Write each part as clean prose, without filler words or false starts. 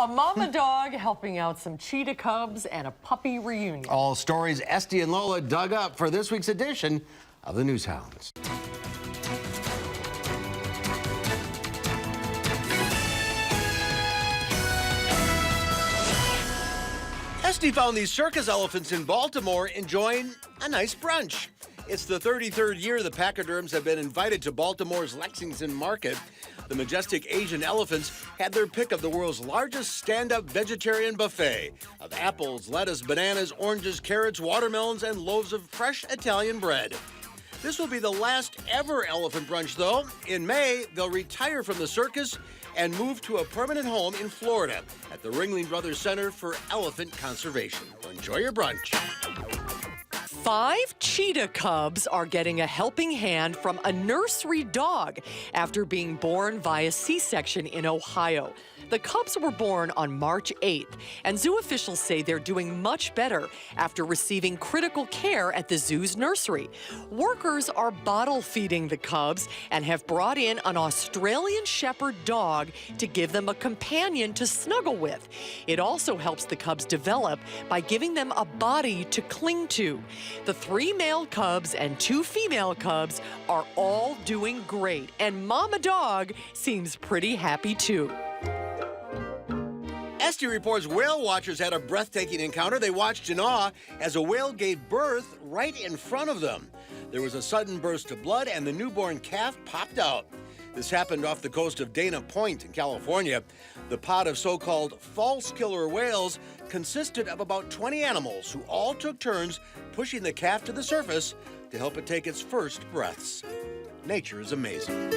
A mama dog helping out some cheetah cubs and a puppy reunion. All stories Estie and Lola dug up for this week's edition of the News Hounds. Estie found these circus elephants in Baltimore enjoying a nice brunch. It's the 33rd year the pachyderms have been invited to Baltimore's Lexington Market. The majestic Asian elephants had their pick of the world's largest stand-up vegetarian buffet of apples, lettuce, bananas, oranges, carrots, watermelons, and loaves of fresh Italian bread. This will be the last ever elephant brunch, though. In May, they'll retire from the circus and move to a permanent home in Florida at the Ringling Brothers Center for Elephant Conservation. Enjoy your brunch. 5 cheetah cubs are getting a helping hand from a nursery dog after being born via C-section in Ohio. The cubs were born on March 8th, and zoo officials say they're doing much better after receiving critical care at the zoo's nursery. Workers are bottle feeding the cubs and have brought in an Australian Shepherd dog to give them a companion to snuggle with. It also helps the cubs develop by giving them a body to cling to. The 3 male cubs and 2 female cubs are all doing great, and Mama Dog seems pretty happy too. Estie reports whale watchers had a breathtaking encounter. They watched in awe as a whale gave birth right in front of them. There was a sudden burst of blood and the newborn calf popped out. This happened off the coast of Dana Point in California. The pod of so-called false killer whales consisted of about 20 animals who all took turns pushing the calf to the surface to help it take its first breaths. Nature is amazing.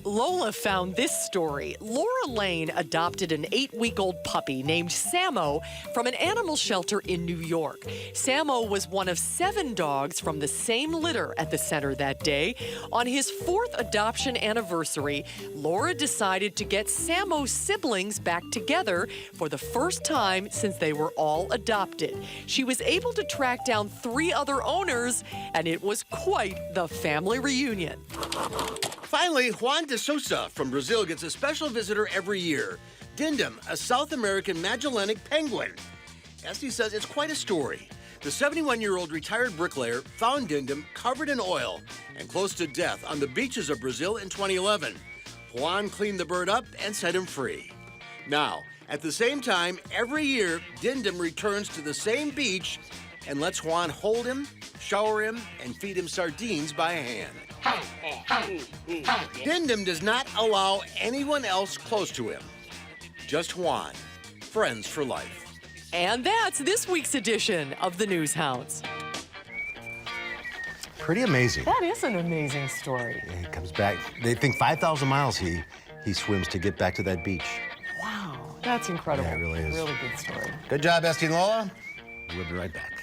Lola found this story. Laura Lane adopted an 8-week-old puppy named Sammo from an animal shelter in New York. Sammo was one of 7 dogs from the same litter at the center that day. On his 4th adoption anniversary, Laura decided to get Sammo's siblings back together for the first time since they were all adopted. She was able to track down 3 other owners, and it was quite the family reunion. Finally, Juan de Sousa from Brazil gets a special visitor every year. Dindum, a South American Magellanic penguin. Estie says it's quite a story. The 71-year-old retired bricklayer found Dindum covered in oil and close to death on the beaches of Brazil in 2011. Juan cleaned the bird up and set him free. Now, at the same time, every year, Dindum returns to the same beach and lets Juan hold him, shower him, and feed him sardines by hand. Dindum does not allow anyone else close to him. Just Juan. Friends for life. And that's this week's edition of the News Hounds. Pretty amazing. That is an amazing story. He comes back. They think 5,000 miles he swims to get back to that beach. Wow, that's incredible. Yeah, it really is. Really good story. Good job, Estie and Lola. We'll be right back.